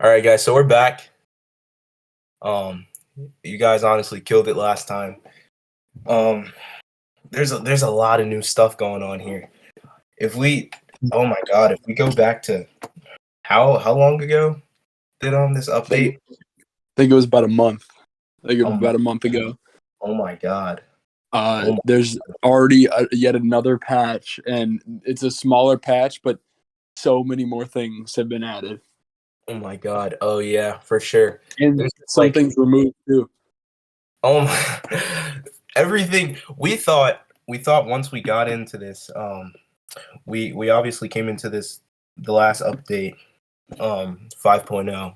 All right, guys. So we're back. Um, you guys honestly killed it last time. Um, there's a lot of new stuff going on here. If we, oh my God, if we go back to how long ago did this update? Think it was about a month. I think it was Um, about a month ago. oh my God. Oh my, There's already yet another patch, and it's a smaller patch, but so many more things have been added, oh my God. Oh yeah, for sure. and There's just, some like, things removed too. oh my, everything we thought once we got into this. We obviously came into the last update 5.0,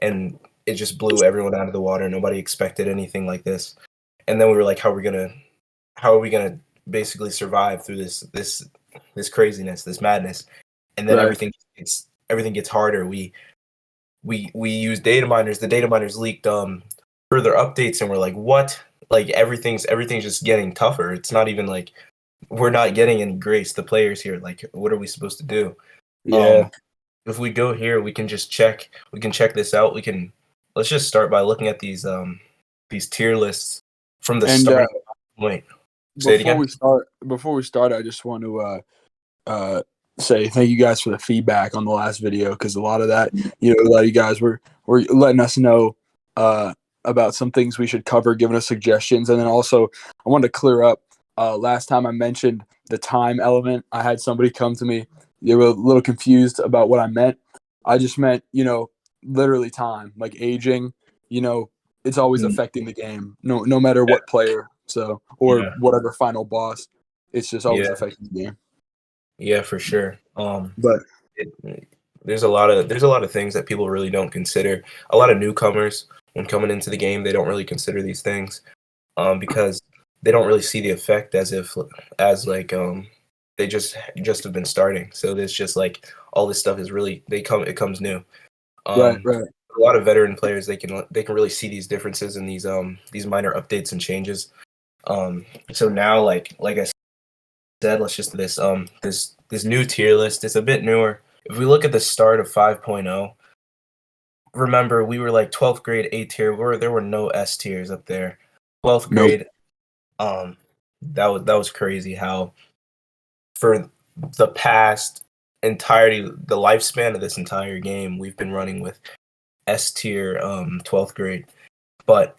and it just blew everyone out of the water. Nobody expected anything like this. And then we were like, how are we gonna basically survive through this craziness, this madness? And then Right. everything gets harder. We use data miners. The data miners leaked further updates, and we're like, what? Like everything's just getting tougher. It's not even like we're not getting any grace. The players here, like, what are we supposed to do? Yeah. Um, if we go here, we can just check. We can check this out. Let's just start by looking at these tier lists from the And start. Wait, say it again. before we start, I just want to say thank you guys for the feedback on the last video, because a lot of that, a lot of you guys were letting us know about some things we should cover, giving us suggestions, and then also I wanted to clear up. Last time I mentioned the time element, I had somebody come to me. They were a little confused about what I meant. I just meant, literally time, like aging. It's always Mm, affecting the game, no matter what player, or Yeah, whatever final boss. It's just always yeah, affecting the game. yeah, for sure. But It, there's a lot of things that people really don't consider. A lot of newcomers, when coming into the game, they don't really consider these things, because they don't really see the effect as like they just have been starting. So there's just like all this stuff is really it comes new. right, Um, right. a lot of veteran players, they can really see these differences in these minor updates and changes. So now, like I said, let's just this new tier list. It's a bit newer. If we look at the start of 5.0, remember we were like 12th grade A tier. There were no S tiers up there. 12th Nope. grade, um, that was crazy how for the past entirety the lifespan of this entire game we've been running with S tier 12th grade. But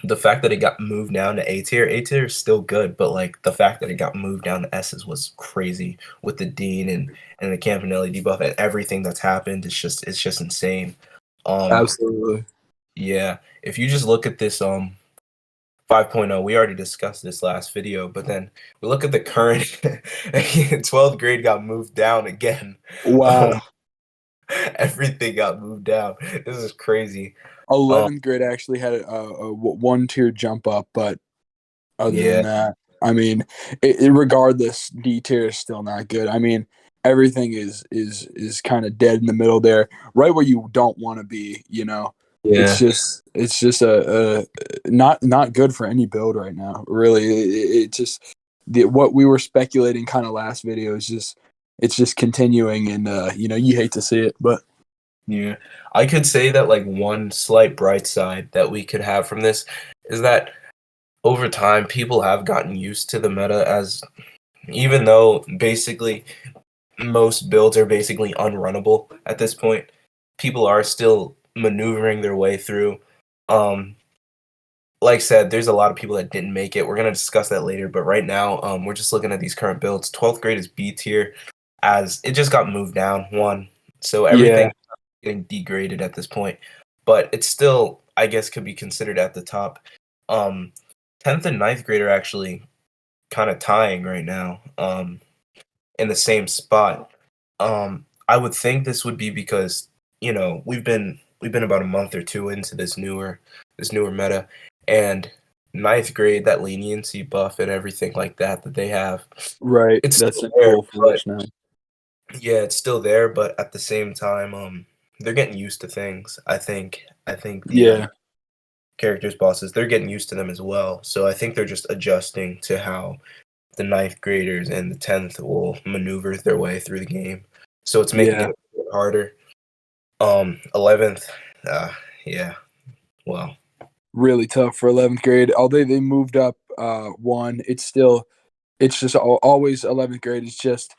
the fact that it got moved down to A tier is still good, but like the fact that it got moved down to S's was crazy with the Dean and the Campanelli debuff and everything that's happened. It's just insane. Um Absolutely. yeah, if you just look at this 5.0, we already discussed this last video, but then we look at the current 12th grade got moved down again. Um, Wow. everything got moved down. This is crazy. Um 11th grade actually had a one tier jump up, but other than yeah, that, I mean, regardless, D tier is still not good. I mean, everything is kind of dead in the middle there, right where you don't want to be. It's yeah. just a not good for any build right now. Really, it just what we were speculating kind of last video is just it's just continuing, and you hate to see it, but Yeah, I could say that like one slight bright side that we could have from this is that over time people have gotten used to the meta as even though basically most builds are basically unrunnable at this point, people are still maneuvering their way through. Um, like I said, there's a lot of people that didn't make it. We're gonna discuss that later, but right now, we're just looking at these current builds. 12th grade is B tier, as it just got moved down one, so yeah, everything getting degraded at this point, but it's still, I guess, could be considered at the top. Um, 10th and ninth grade are actually kind of tying right now, in the same spot. I would think this would be because we've been about a month or two into this newer meta, and ninth grade, that leniency buff and everything like that they have, right. it's That's still in there, full but force now. yeah, it's still there, but at the same time, they're getting used to things. I think the Yeah, characters bosses, they're getting used to them as well. So I think they're just adjusting to how the ninth graders and the 10th will maneuver their way through the game. So it's making yeah. it a bit harder. 11th. Yeah. Well. Really tough for 11th grade. Although they moved up one, it's just always 11th grade. It's just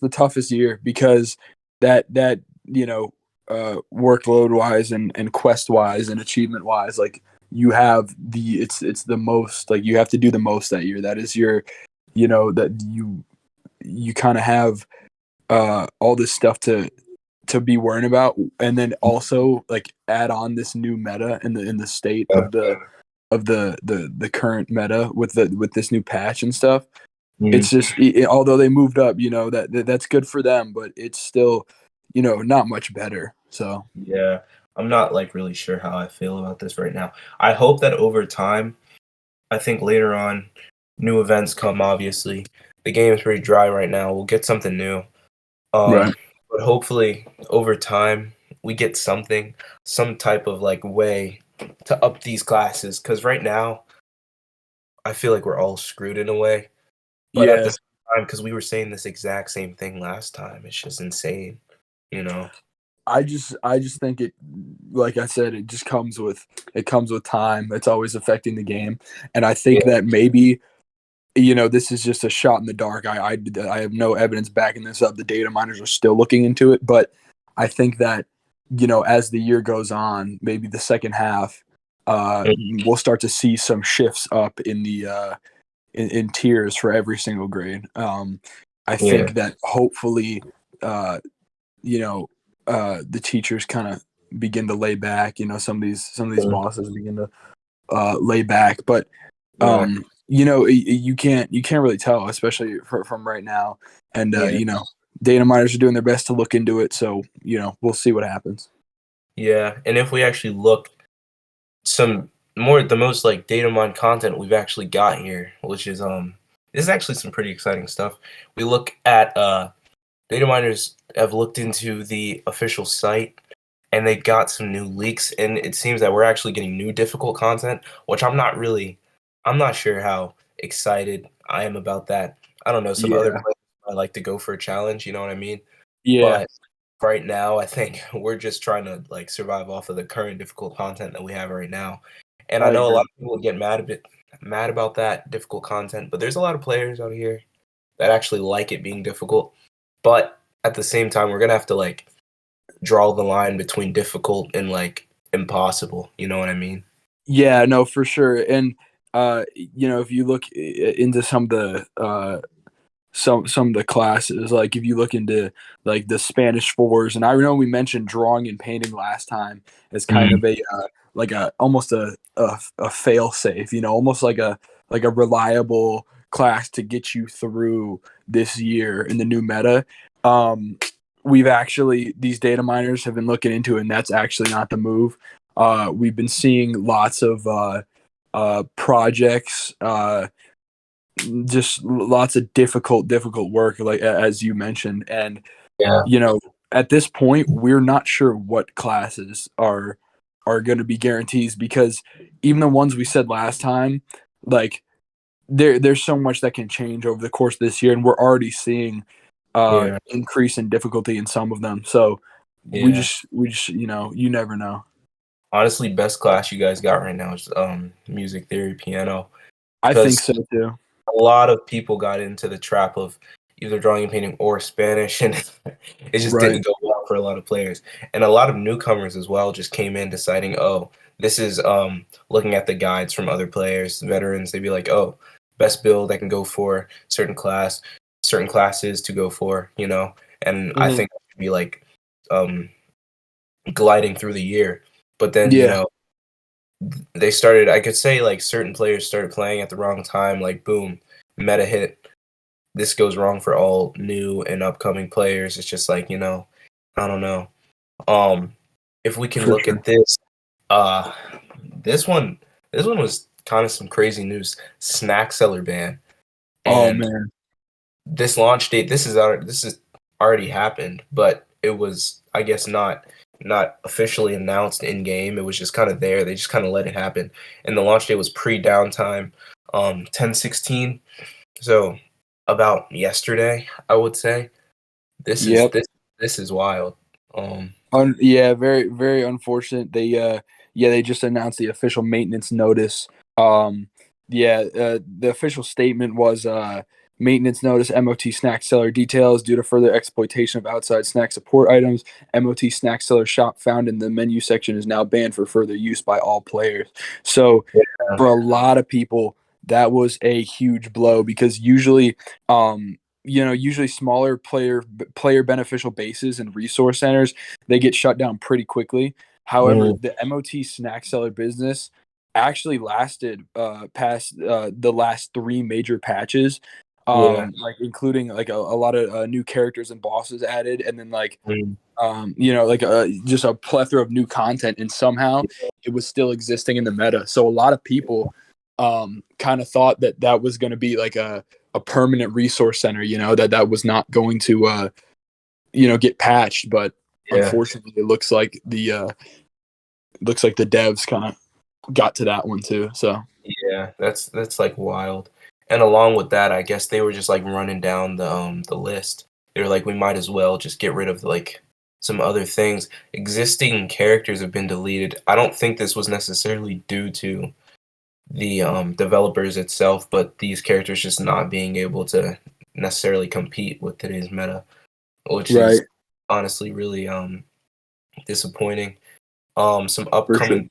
the toughest year because that workload wise and quest wise and achievement wise, like you have it's the most, like you have to do the most that year. That is your, that you kind of have all this stuff to be worrying about, and then also like add on this new meta in the state of the current meta with this new patch and stuff. It's just although they moved up, that's good for them, but it's still not much better. So Yeah, I'm not like really sure how I feel about this right now. I hope that over time, I think later on, new events come. Obviously, the game is pretty dry right now. We'll get something new. right. But hopefully over time we get some type of like way to up these classes. Because right now I feel like we're all screwed in a way. But at Yeah, the same time, because we were saying this exact same thing last time, it's just insane, you know? I just think it, like I said, it comes with time. It's always affecting the game, and I think Yeah, that maybe this is just a shot in the dark. I have no evidence backing this up. The data miners are still looking into it, but I think that as the year goes on, maybe the second half, we'll start to see some shifts up in the in tiers for every single grade. I yeah, think that hopefully, uh, the teachers kind of begin to lay back. Some of these bosses begin to lay back, but yeah, you can't really tell, especially from right now. And yeah, data miners are doing their best to look into it, so we'll see what happens. yeah. And if we actually look some the most like data mine content we've actually got here, which is this is actually some pretty exciting stuff. We look at data miners have looked into the official site and they got some new leaks, and it seems that we're actually getting new difficult content, which I'm not sure how excited I am about that. I don't know, some other Yeah, players might like to go for a challenge, you know what I mean? yeah, But right now, I think we're just trying to like survive off of the current difficult content that we have right now. And I I know a lot agree. of people get mad about that difficult content, but there's a lot of players out here that actually like it being difficult. But at the same time, we're gonna have to like draw the line between difficult and like impossible. You know what I mean? Yeah, no, for sure. And if you look into some of the classes, like if you look into like the Spanish fours, and I know we mentioned drawing and painting last time as kind Mm, of a like a almost a fail safe, almost like a reliable class to get you through this year in the new meta. um we've actually, these data miners have been looking into it, and that's actually not the move. We've been seeing lots of projects, just lots of difficult work, like as you mentioned. And yeah, at this point, we're not sure what classes are going to be guarantees, because even the ones we said last time, like there's so much that can change over the course of this year, and we're already seeing yeah, increase in difficulty in some of them. So we yeah. just we just you never know. Honestly, best class you guys got right now is music theory piano I think because so too. a lot of people got into the trap of either drawing and painting or Spanish, and it just Right. didn't go well for a lot of players. And a lot of newcomers as well just came in deciding, oh, this is looking at the guides from other players, veterans. They'd be like, oh, best build I can go for certain classes to go for, you know. And I Hmm. think it should be like um gliding through the year. But then, you Yeah. know, they started, I could say like certain players started playing at the wrong time, like boom, meta hit. This goes wrong for all new and upcoming players. It's just like, you know, I don't know. Um if we can For look sure. at this, uh this one this one was kind of some crazy news. Snack seller ban. Oh And man. this launch date, this is already happened, but it was, I guess, not officially announced in game. It was just kind of there. They just kind of let it happen. And the launch date was pre downtime, 10/16. So about yesterday, I would say. This is Yep. this this is wild. Yeah, very very unfortunate. They just announced the official maintenance notice. The official statement was maintenance notice MOT snack seller details due to further exploitation of outside snack support items. MOT snack seller shop found in the menu section is now banned for further use by all players. So Yeah. for a lot of people, that was a huge blow because usually usually smaller player beneficial bases and resource centers, they get shut down pretty quickly. However, Mm, the MOT snack seller business actually lasted past the last three major patches, yeah. like including like a lot of new characters and bosses added, and then like Mm, just a plethora of new content, and somehow it was still existing in the meta. So a lot of people kind of thought that that was going to be like a permanent resource center, that was not going to get patched. But yeah. unfortunately, it looks like the devs kind of got to that one too. So Yeah, that's like wild. And along with that, I guess they were just like running down the list. They were like, we might as well just get rid of like some other things. Existing characters have been deleted. I don't think this was necessarily due to the developers itself, but these characters just not being able to necessarily compete with today's meta, which right, is honestly really disappointing. Some for sure. upcoming,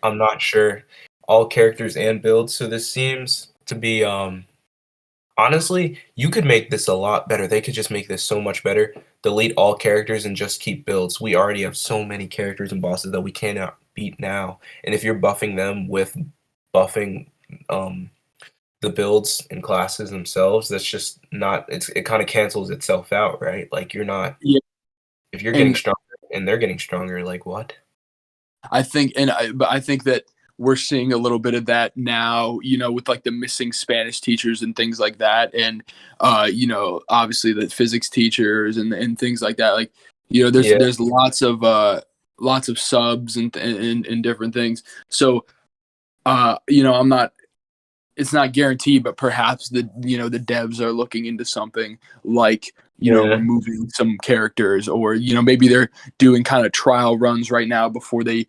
I'm not sure, all characters and builds. So this seems to be honestly, you could make this a lot better. They could just make this so much better. Delete all characters and just keep builds. We already have so many characters and bosses that we cannot beat now. And if you're buffing them with buffing um the builds and classes themselves, that's just not it kind of cancels itself out, right? Like you're not Yeah, if you're getting and stronger and they're getting stronger, like what? but I think that we're seeing a little bit of that now, with like the missing Spanish teachers and things like that, and obviously the physics teachers and things like that. Like, Yeah, there's lots of subs and different things. So, I'm not. It's not guaranteed, but perhaps the devs are looking into something like yeah, removing some characters, or maybe they're doing kind of trial runs right now before they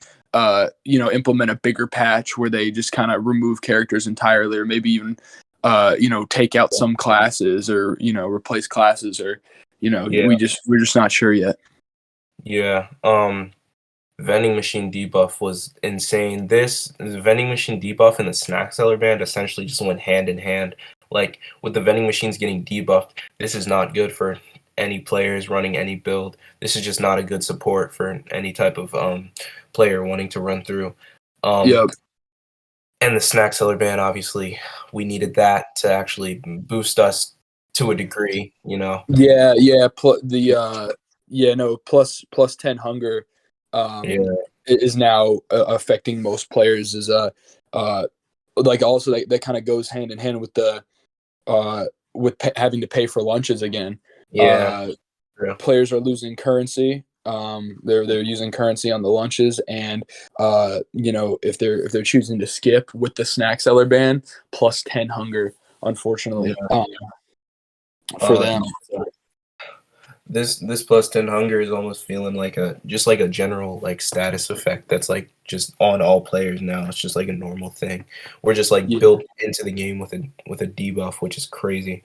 implement a bigger patch where they just kind of remove characters entirely, or maybe even take out some classes, or replace classes, or yeah, we're just not sure yet. yeah. Vending machine debuff was insane. This the vending machine debuff and the snack seller band essentially just went hand in hand. Like with the vending machines getting debuffed, this is not good for any players running any build. This is just not a good support for any type of player wanting to run through. Um, Yep. and the snack seller ban, obviously, we needed that to actually boost us to a degree, you know. Yeah, yeah. No, plus 10 hunger Yeah, is now affecting most players. Is uh like also that kind of goes hand in hand with the having to pay for lunches again. yeah, Uh, true. Players are losing currency. They're using currency on the lunches, and if they're choosing to skip with the snack seller ban, plus 10 hunger, Yeah. unfortunately, for Uh, them. this plus 10 hunger is almost feeling like a just like a general like status effect that's like just on all players now. It's just like a normal thing. We're just like Yeah, built into the game with a debuff, which is crazy.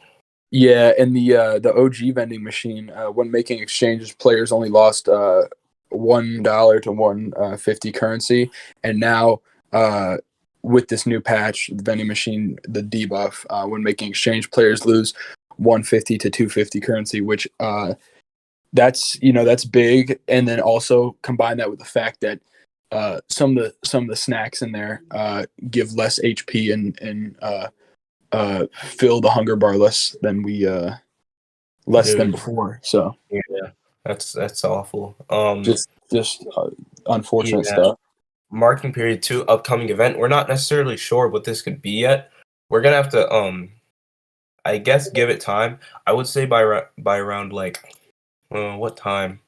yeah, and the OG vending machine, when making exchanges, players only lost $1 to 150 currency, and now with this new patch, the vending machine, the debuff, when making exchange, players lose 150 to 250 currency, which that's big. And then also combine that with the fact that some of the snacks in there give less HP and fill the hunger bar less than Dude, before. So yeah. That's awful. just unfortunate Yeah. stuff. Marking period 2 upcoming event. We're not necessarily sure what this could be yet. We're gonna have to I guess give it time. I would say by around like what time?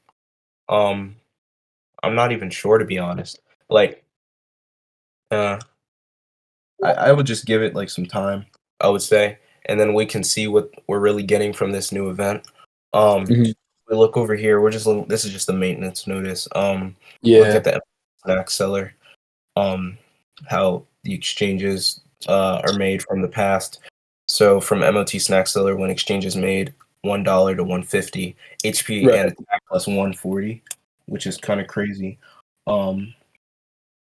Um I'm not even sure to be honest. Like uh I would just give it like some time, I would say, and then we can see what we're really getting from this new event. Mhm. we look over here, this is just the maintenance notice. Look Yeah. at the snack seller. How the exchanges are made from the past. So from MOT snack seller, when exchange is made, $1 to 150, HP Right. and attack plus 140, which is kind of crazy.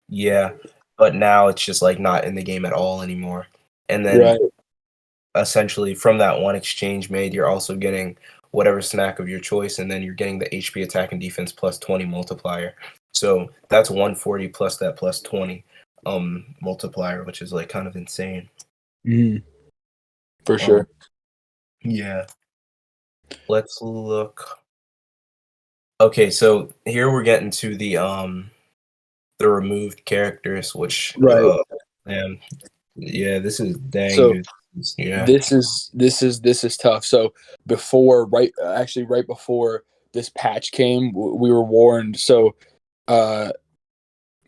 Yeah, but now it's just like not in the game at all anymore. And then Right. essentially from that one exchange made, you're also getting whatever snack of your choice, and then you're getting the HP attack and defense plus 20 multiplier. So that's 140 plus that plus 20 multiplier, which is like kind of insane. For sure. Yeah. Let's look. Okay, so here we're getting to the removed characters, which Right. man, yeah, this is dang, So dude. Yeah. this is tough. So right before this patch came, we were warned. So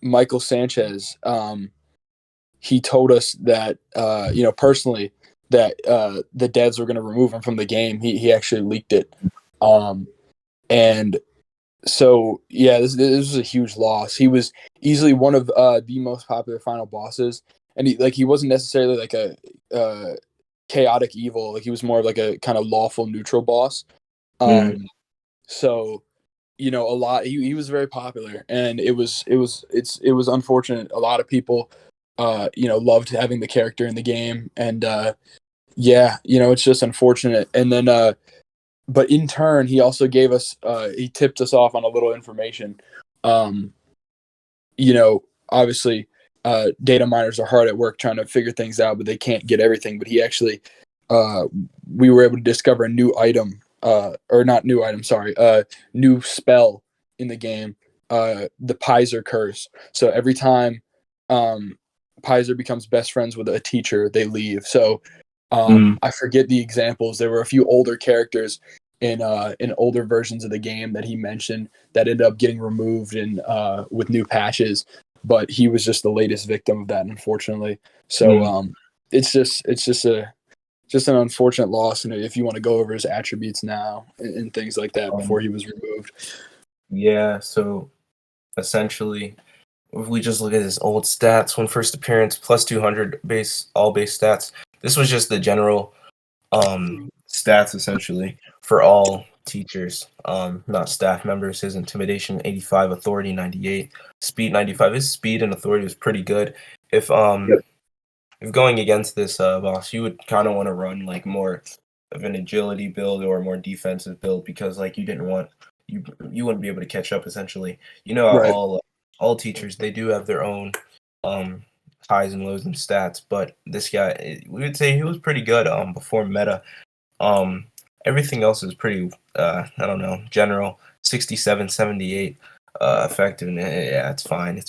Michael Sanchez, he told us that personally that the devs were going to remove him from the game. He actually leaked it, and so yeah, this was a huge loss. He was easily one of the most popular final bosses, and he wasn't necessarily like a chaotic evil. Like he was more of like a kind of lawful neutral boss. So a lot. He was very popular, and it was unfortunate. A lot of people, loved having the character in the game, and yeah, it's just unfortunate. And then, but in turn, he also gave us, he tipped us off on a little information. Obviously, data miners are hard at work trying to figure things out, but they can't get everything. But he actually, we were able to discover a new item, or not new item, sorry, new spell in the game, the Pizer curse. So every time Pizer becomes best friends with a teacher, they leave. So I forget the examples. There were a few older characters in older versions of the game that he mentioned that ended up getting removed in with new patches, but he was just the latest victim of that, unfortunately. So it's just an unfortunate loss. And if you want to go over his attributes now and things like that before he was removed. Yeah, so essentially, if we just look at his old stats, when first appearance, plus 200 all base stats. This was just the general stats essentially for all teachers, not staff members. His intimidation 85, authority 98, speed 95. His speed and authority was pretty good. If going against this boss, you would kind of want to run like more of an agility build or a more defensive build, because like you wouldn't be able to catch up essentially. Right. All teachers, they do have their own highs and lows and stats, but this guy, we would say he was pretty good before meta. Everything else is pretty I don't know, general 67, 78 effective. Yeah, it's fine.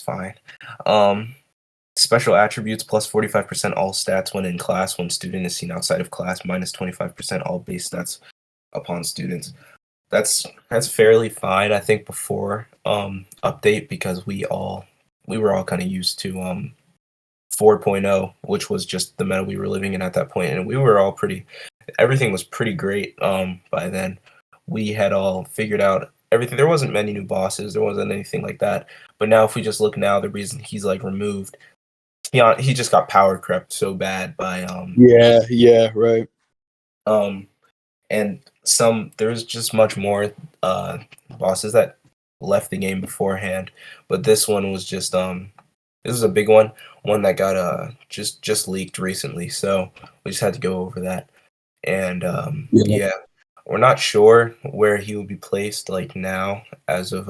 Special attributes plus 45% all stats when in class, when student is seen outside of class, minus 25% all base stats upon students. That's fairly fine, I think, before update, because we were all kind of used to 4.0, which was just the meta we were living in at that point, and we were all everything was pretty great by then. We had all figured out everything. There wasn't many new bosses, there wasn't anything like that. But now if we just look now, the reason he's like removed, he just got power crept so bad by Yeah, right. And there's just much more bosses that left the game beforehand, but this one was just this is a big one that got just leaked recently, so we just had to go over that. And yeah, we're not sure where he will be placed like now as of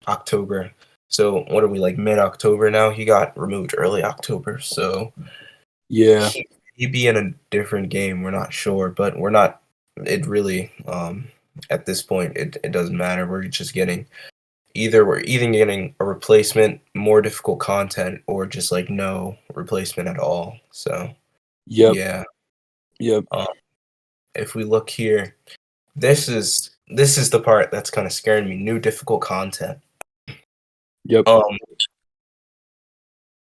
October. So what are we, like mid-October now? He got removed early October, so Yeah. he'd be in a different game. We're not sure, but we're not. It really, at this point, it doesn't matter. We're just getting we're either getting a replacement, more difficult content, or just like no replacement at all. So yeah. If we look here, this is the part that's kind of scaring me. New difficult content. Yep.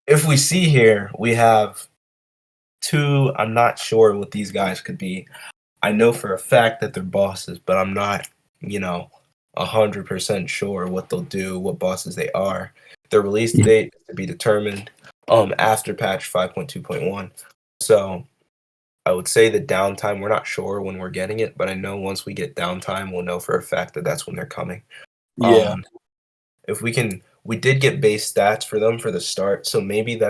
If we see here, we have two. I'm not sure what these guys could be. I know for a fact that they're bosses, but I'm not, you know, 100% sure what they'll do, what bosses they are. Their release Mhm. date is to be determined after patch 5.2.1. So I would say the downtime, we're not sure when we're getting it, but I know once we get downtime, we'll know for a fact that that's when they're coming. Yeah, If we did get base stats for them for the start, so maybe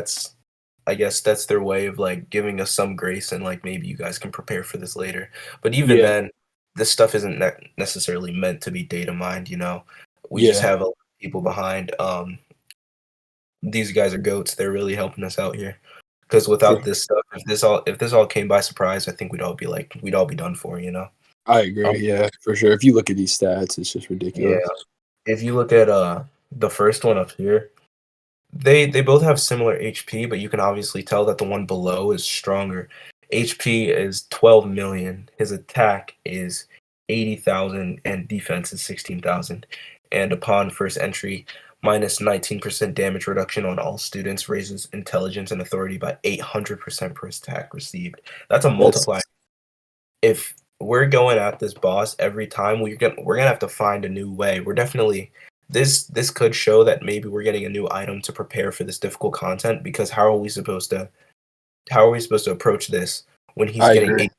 I guess that's their way of like giving us some grace and like maybe you guys can prepare for this later. But even yeah, then, this stuff isn't necessarily meant to be data mined, you know. We just yeah. have a lot of people behind. These guys are goats. They're really helping us out here. Because For, without this stuff, if this all came by surprise, I think we'd all be done for, you know. I agree. Um, Yeah, for sure. If you look at these stats, it's just yeah. ridiculous. If you look at the first one up here, they both have similar HP, but you can obviously tell that the one below is stronger. HP is 12 million. His attack is 80,000 and defense is 16,000. And upon first entry, minus 19% damage reduction on all students raises intelligence and authority by 800% per attack received. That's a That's multiplier. If we're going at this boss every time, we're gonna have to find a new way. We're definitely this could show that maybe we're getting a new item to prepare for this difficult content because how are we supposed to approach this when he's I getting agree.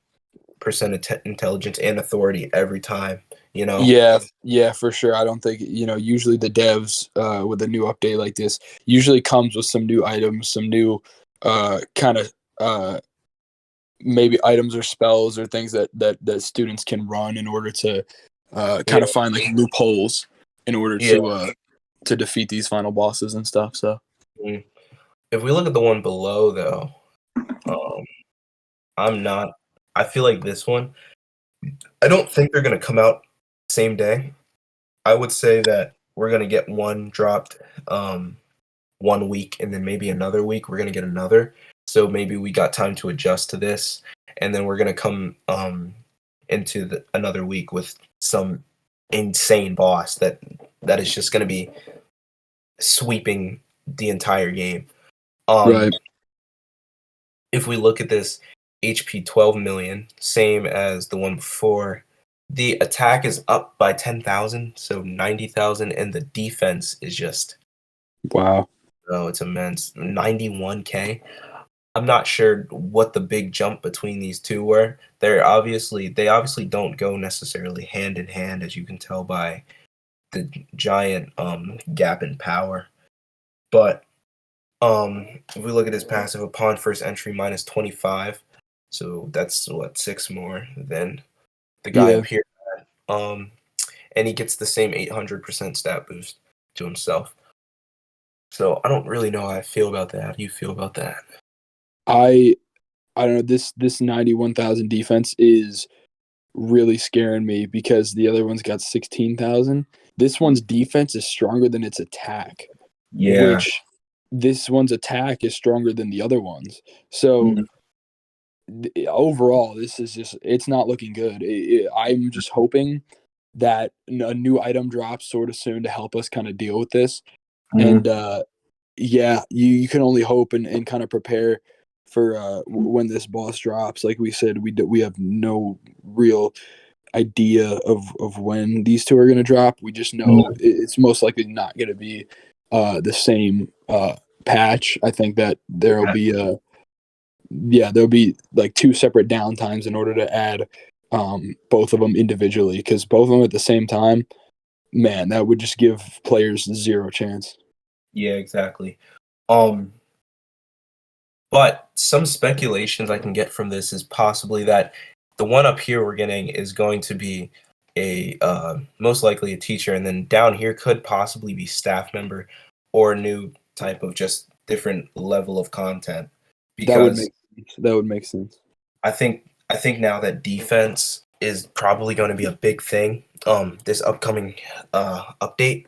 8% intelligence and authority every time, you know? Yeah, yeah, for sure. I don't think usually the devs with a new update like this usually comes with some new items, some new kind of maybe items or spells or things that students can run in order to Yeah, kind of find like loopholes in order yeah. to defeat these final bosses and stuff. So Mm. If we look at the one below though, um I'm not I feel like this one, I don't think they're gonna come out same day. I would say that we're gonna get one dropped um, 1 week, and then maybe another week we're gonna get another. So maybe we got time to adjust to this, and then we're gonna come into another week with some insane boss that is just gonna be sweeping the entire game. Um, right, if we look at this HP 12 million, same as the one before, the attack is up by 10,000, so 90,000, and the defense is just, wow, oh, it's immense. 91k. I'm not sure what the big jump between these two were. They obviously don't go necessarily hand in hand, as you can tell by the giant gap in power. But if we look at his passive upon first entry minus 25, so that's what, six more than the guy yeah. up here. Um, and he gets the same 800% stat boost to himself. So I don't really know how I feel about that. How do you feel about that? I I don't know, this 91,000 defense is really scaring me because the other one's got 16,000. This one's defense is stronger than its attack, Yeah. which this one's attack is stronger than the other ones. So Mhm. overall, this is just it's not looking good. I'm just hoping that a new item drops sort of soon to help us kind of deal with this. And Mhm. yeah, you can only hope and kind of prepare for when this boss drops. Like we said, we have no real idea of when these two are going to drop. We just know Mhm. it's most likely not going to be the same patch. I think that there'll Yeah. be there'll be like two separate downtimes in order to add both of them individually because both of them at the same time, man, that would just give players zero chance. Yeah, exactly. Um, but some speculations I can get from this is possibly that the one up here we're getting is going to be a most likely a teacher, and then down here could possibly be staff member or a new type of just different level of content. That would Because make that would make sense. I think now that defense is probably going to be a big thing this upcoming update,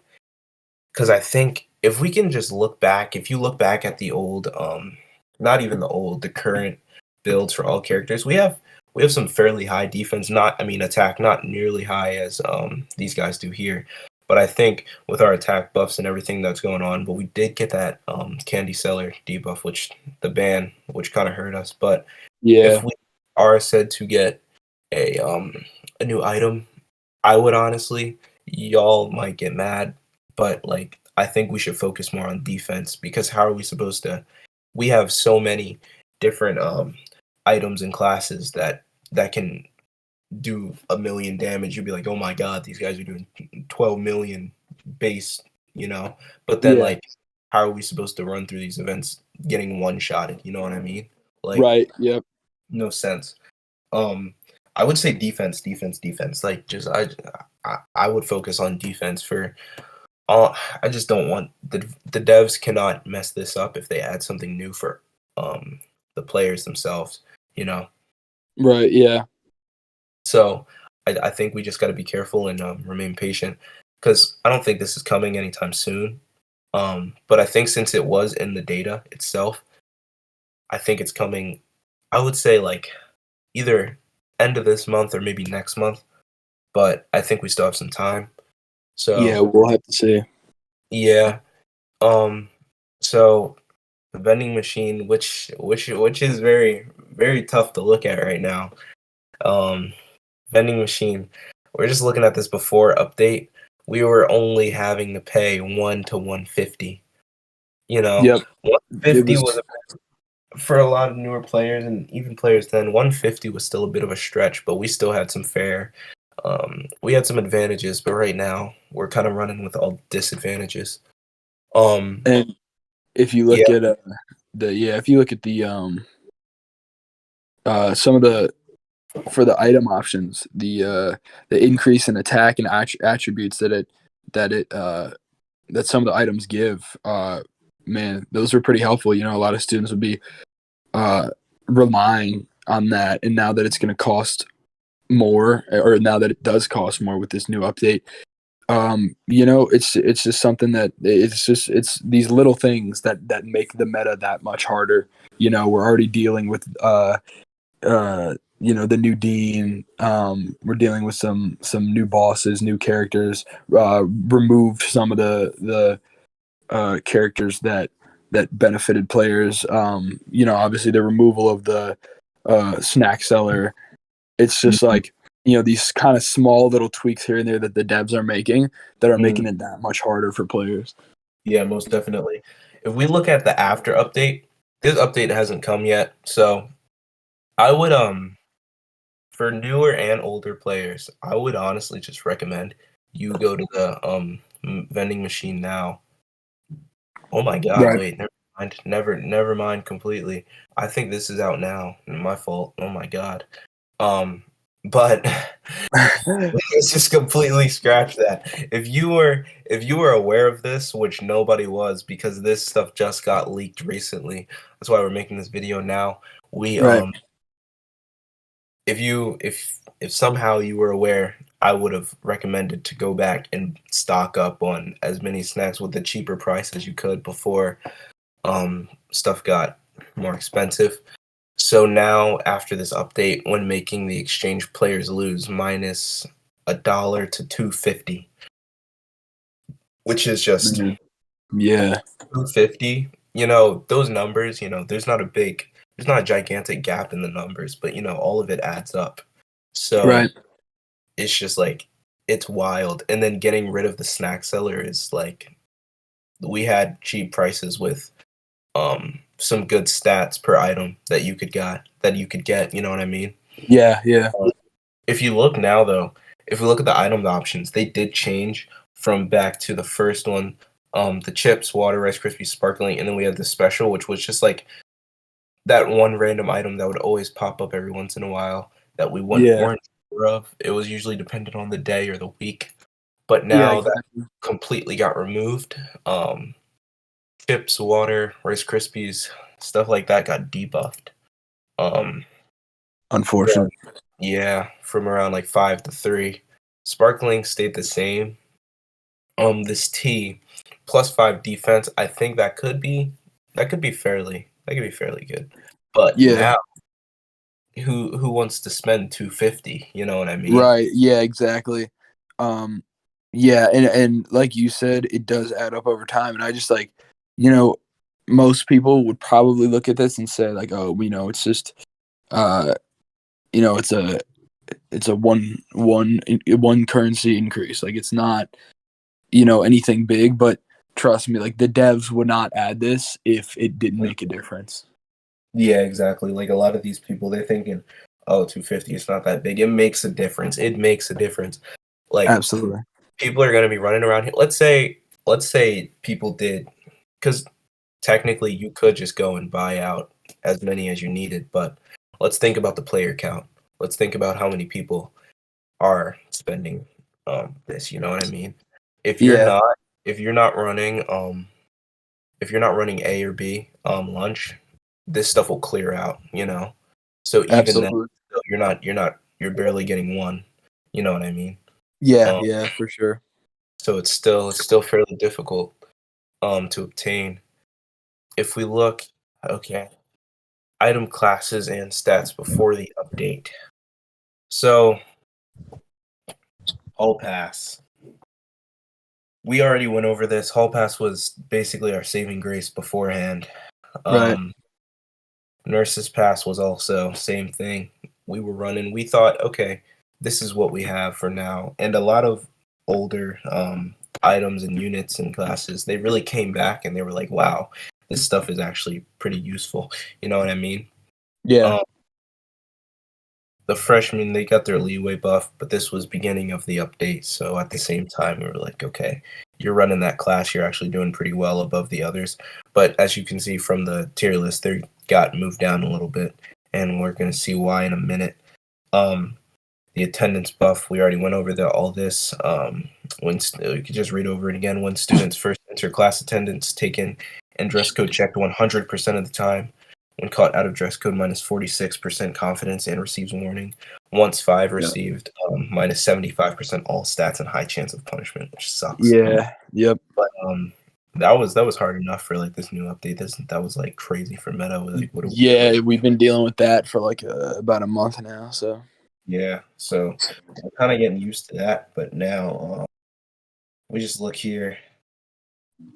because I think if we can just look back, if you look back at the old, not even the old, the current builds for all characters, we have some fairly high defense. Not, I mean, attack not nearly high as these guys do here, but I think with our attack buffs and everything that's going on, but we did get that Candy Seller debuff, which the ban, which kind of hurt us. But if Yeah, we are said to get a new item, I would honestly, y'all might get mad, but like I think we should focus more on defense because how are we supposed to? We have so many different items and classes that can do a million damage. You'd be like, oh my god, these guys are doing 12 million base, you know. But then Yeah. like, how are we supposed to run through these events getting one shotted? You know what I mean? Like, Right. Yep. no sense. Um, I would say defense, defense, defense. Like, just I would focus on defense for all. I just don't want the devs cannot mess this up if they add something new for the players themselves. You know. Right. Yeah. So I think we just got to be careful and remain patient because I don't think this is coming anytime soon. But I think since it was in the data itself, I think it's coming. I would say like either end of this month or maybe next month. But I think we still have some time. Yeah. So We'll have to see. yeah. Um. So the vending machine, which is very very tough to look at right now. Um. Vending machine. We're just looking at this before update. We were only having to pay 1 to 150. You know, Yep. It 150 was. was for a lot of newer players and even players then. 150 was still a bit of a stretch, but we still had some fare. We had some advantages, but right now we're kind of running with all disadvantages. And if you look Yeah, at if you look at the some of the for the item options, the increase in attack and attributes that some of the items give, man, those are pretty helpful. You know, a lot of students would be relying on that, and now that it's going to cost more, or now that it does cost more with this new update, you know, it's just something that it's these little things that make the meta that much harder. You know, we're already dealing with you know, the new dean. We're dealing with some new bosses, new characters. Removed some of the characters that benefited players. You know, obviously the removal of the snack seller. It's just like, you know, these kind of small little tweaks here and there that the devs are making that are making it that much harder for players. yeah, most definitely. If we look at the after update, this update hasn't come yet, so I would for newer and older players, I would honestly just recommend you go to the vending machine now. Oh my god, Right. wait, never mind completely. I think this is out now. My fault. Oh my god. But let's just completely scratch that. If you were aware of this, which nobody was because this stuff just got leaked recently. That's why we're making this video now. We Right. if somehow you were aware, I would have recommended to go back and stock up on as many snacks with the cheaper price as you could before stuff got more expensive. So now after this update, when making the exchange players lose minus $1 to 250, which is just Mhm. Yeah. 250. You know, those numbers, you know, there's not a gigantic gap in the numbers, but you know, all of it adds up. So Right. it's just like it's wild. And then getting rid of the snack seller is like we had cheap prices with some good stats per item that you could get, you know what I mean? Yeah. Yeah. If you look now though, if we look at the item options, they did change from back to the first one. The chips, water, Rice Krispies, sparkling, and then we had the special, which was just like that one random item that would always pop up every once in a while that we Yeah. weren't sure of. It was usually dependent on the day or the week. But Yeah. now that Exactly. completely got removed. Chips, water, Rice Krispies, stuff like that got debuffed. Um, Unfortunate. yeah, from around like 5 to 3. Sparkling stayed the same. This T +5 defense, I think that could be fairly good. But Yeah. now, who wants to spend 250? You know what I mean? Right. Yeah. Exactly. Um. Yeah. And like you said, it does add up over time. And I just like, you know, most people would probably look at this and say like, oh, you know, it's just, uh, you know, it's a one currency increase. Like it's not, you know, anything big, but trust me, like the devs would not add this if it didn't make a difference. Yeah, exactly. Like a lot of these people, they're thinking, "Oh, 250, it's not that big." It makes a difference. It makes a difference. Like Absolutely. people are gonna be running around here. Let's say people did, because technically you could just go and buy out as many as you needed, but let's think about the player count. Let's think about how many people are spending this, you know what I mean? If you're Yeah, not if you're not running if you're not running A or B lunch, this stuff will clear out, you know. So even then absolutely. you're barely getting one, you know what I mean? Yeah, Um, yeah, for sure. so it's still fairly difficult to obtain. If we look, okay, item classes and stats before the update. So Hall Pass. We already went over this. Hall Pass was basically our saving grace beforehand. Right. Um, Nurse's Pass was also same thing. We were running. We thought, okay, this is what we have for now. And a lot of older items and units and classes, they really came back and they were like, wow, this stuff is actually pretty useful. You know what I mean? Yeah. Um, the freshmen, they got their leeway buff, but this was beginning of the update. So at the same time, we were like, okay, you're running that class, you're actually doing pretty well above the others. But as you can see from the tier list, they got moved down a little bit, and we're going to see why in a minute. Um, the attendance buff, we already went over all this. When you could just read over it again. When students first enter class, attendance taken and dress code checked 100% of the time. When caught out of dress code, minus 46% confidence and receives warning. Once 5 received, minus 75% all stats and high chance of punishment, which sucks. Yeah. Yep. But that was hard enough for like this new update. That was like crazy for meta. Like what? Yeah, we've been dealing with that for like about a month now. So Yeah, so I'm kind of getting used to that. But now we just look here.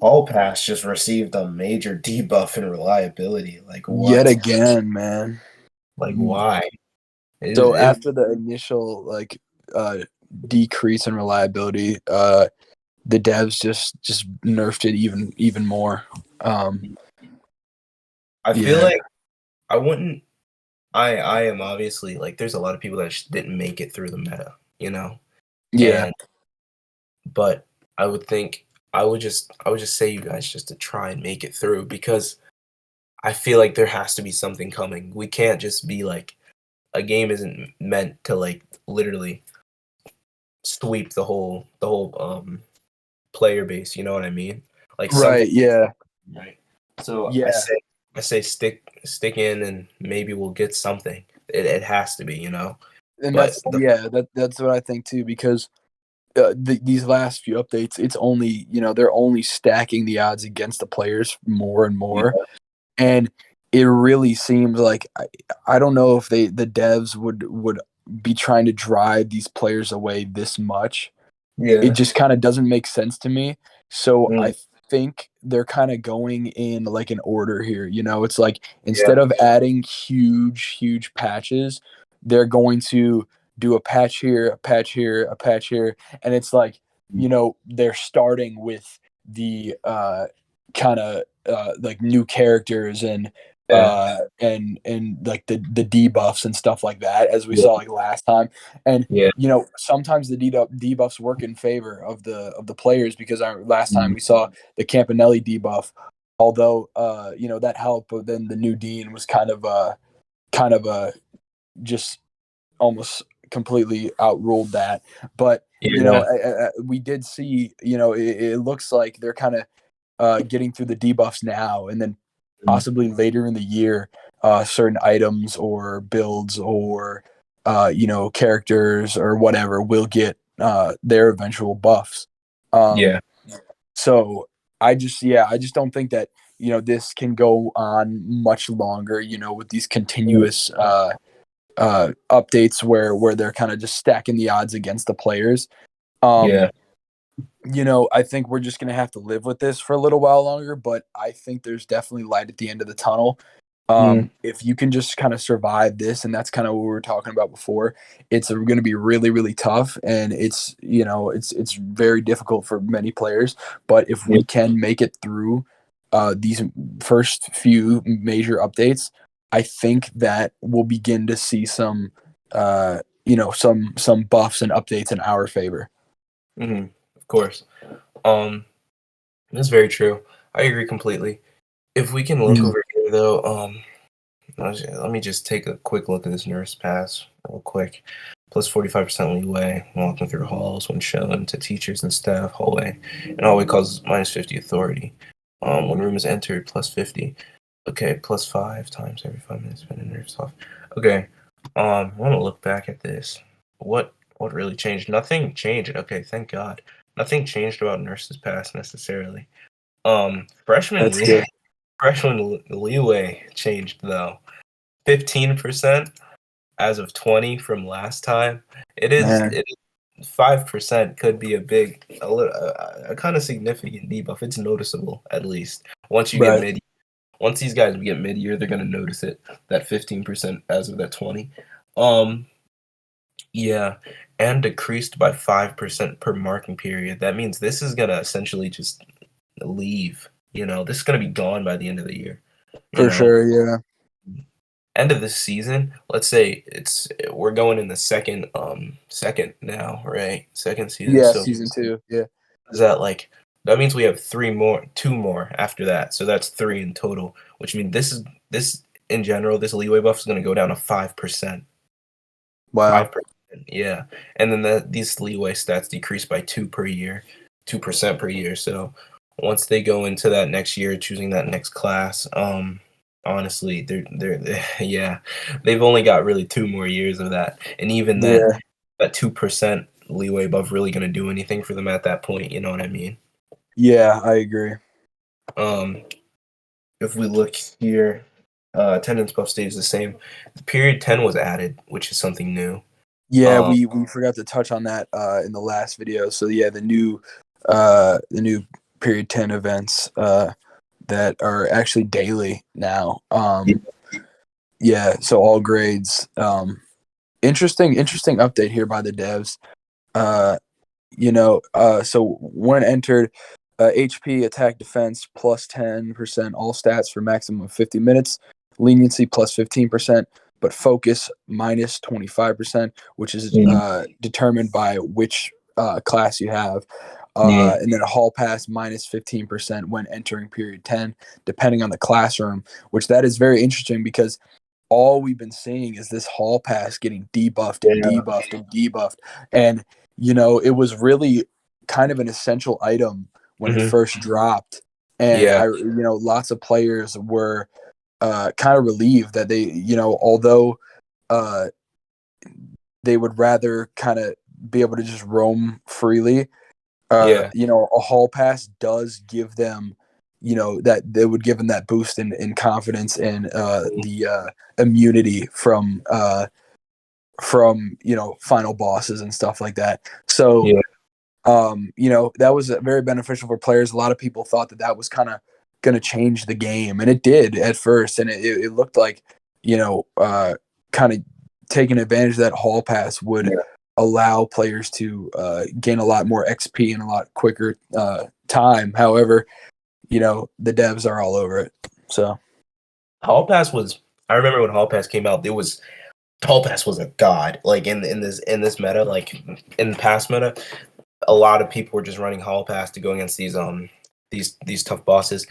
All Pass just received a major debuff in reliability. Like yet what? again, man. Like why? So It after the initial uh decrease in reliability, the devs just nerfed it even more. I feel Yeah. like I wouldn't. I am obviously like there's a lot of people that just didn't make it through the meta, you know. Yeah. And but I would think I would just say you guys just to try and make it through because I feel like there has to be something coming. We can't just be like a game isn't meant to like literally sweep the whole player base, you know what I mean? Like something, Right. Yeah. right? So I Yeah. say I say stick in and maybe we'll get something. It has to be, you know. And But that's what I think too, because these last few updates, it's only, you know, they're only stacking the odds against the players more and more, and it really seems like I don't know if the devs would be trying to drive these players away this much. It yeah, just kind of doesn't make sense to me. So mm, I think they're kind of going in like an order here. You know, it's like yeah, instead of adding huge patches, they're going to do a patch here, a patch here, a patch here, and it's like, you know, they're starting with the kind of like new characters yeah, and like the debuffs and stuff like that, as we yeah, saw like last time. And yeah, you know, sometimes the debuffs work in favor of the players, because our last time mm, we saw the Campanelli debuff, although you know, that helped, but then the new Dean was kind of just almost completely outruled that. But you know, yeah, we did see, you know, it looks like they're kind of getting through the debuffs now, and then mm, possibly later in the year, certain items or builds or you know, characters or whatever will get their eventual buffs. yeah, Um, so I just don't think that, you know, this can go on much longer. You know, with these mm, continuous updates where they're kind of just stacking the odds against the players. Um, yeah, you know, I think we're just gonna have to live with this for a little while longer, but I think there's definitely light at the end of the tunnel. If you can just kind of survive this, and that's kind of what we were talking about before, it's going to be really, really tough, and it's very difficult for many players. But if we can make it through these first few major updates, I think that we'll begin to see some some buffs and updates in our favor. Of course. That's very true. I agree completely. If we can look over here, though, let me just take a quick look at this nurse pass real quick. Plus 45% leeway, walking through halls when shown to teachers and staff, hallway. And hallway causes minus 50 authority. When room is entered, plus 50. Okay, plus 5 times every 5 minutes when a nurse off. Okay, I want to look back at this. What really changed? Nothing changed. Okay, thank God. Nothing changed about nurses pass necessarily. Freshman That's good. freshman leeway changed though. 15% as of 20 from last time. It is Man. 5% could be a kind of significant debuff. It's noticeable at least. Once you get Right. mid once these guys get mid-year, they're gonna notice it. That 15% as of that 20. Yeah, and decreased by 5% per marking period. That means this is gonna essentially just leave. This is gonna be gone by the end of the year. For sure, yeah. End of the season. Let's say we're going in the second now, right? Second season. Yeah, So season 2. Yeah. is that means we have two more after that. So that's 3 in total, which means this in general, this leeway buff is gonna go down to 5%. Wow. 5%. Yeah. And then these leeway stats decrease by 2% per year. So once they go into that next year, choosing that next class, honestly, they're yeah, they've only got really 2 more years of that, and even then, Yeah. that 2% leeway above really gonna do anything for them at that point. You know what I mean? Yeah, I agree. If we look here, attendance buff stays the same. The period 10 was added, which is something new. Yeah, Um, we forgot to touch on that in the last video. So yeah, the new period 10 events that are actually daily now. Yeah, so all grades. Interesting update here by the devs. So when entered, HP, attack, defense plus 10%, all stats for maximum of 50 minutes, leniency plus 15%, but focus minus 25%, which is determined by which class you have. And then a hall pass minus 15% when entering period 10, depending on the classroom, which that is very interesting because all we've been seeing is this hall pass getting debuffed and debuffed and debuffed. And, it was really kind of an essential item when it first dropped. And yeah, lots of players were kind of relieved that they, although they would rather kind of be able to just roam freely, yeah, a hall pass does give them, that they would give them that boost in confidence and the immunity from final bosses and stuff like that. So, yeah, that was very beneficial for players. A lot of people thought that was kind of going to change the game, and it did at first. And it looked like, kind of taking advantage of that hall pass would allow players to gain a lot more XP in a lot quicker time. However, the devs are all over it. So Hall Pass was. I remember when Hall Pass came out. Hall Pass was a god. Like in this meta, like in past meta, a lot of people were just running Hall Pass to go against these tough bosses,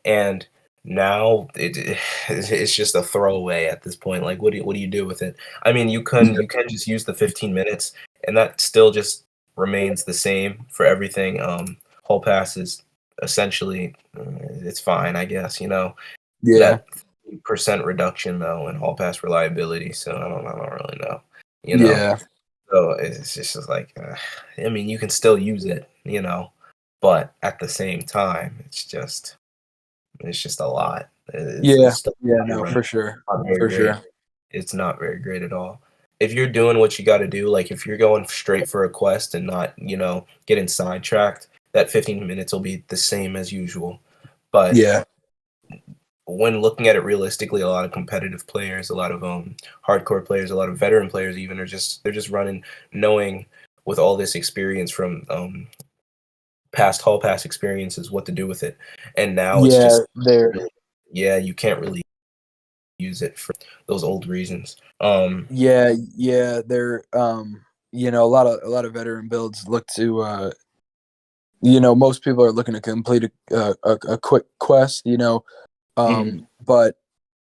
and now it's just a throwaway at this point. Like, what do you do with it? I mean, you can just use the 15 minutes, and that still just remains the same for everything. Hall Pass is essentially it's fine, I guess. yeah, That percent reduction though in Hall Pass reliability. So I don't really know. yeah, So it's just like, I mean, you can still use it, but at the same time, it's just a lot. yeah, It's still yeah. No, for sure, not very for great. sure. It's not very great at all. If you're doing what you got to do, like if you're going straight for a quest and not, getting sidetracked, that 15 minutes will be the same as usual. But Yeah, when looking at it realistically, a lot of competitive players, a lot of hardcore players, a lot of veteran players even they're just running knowing with all this experience from past hall pass experiences what to do with it. And now it's Yeah, just they're yeah, you can't really use it for those old reasons. they're a lot of veteran builds look to most people are looking to complete a quick quest, Mhm. but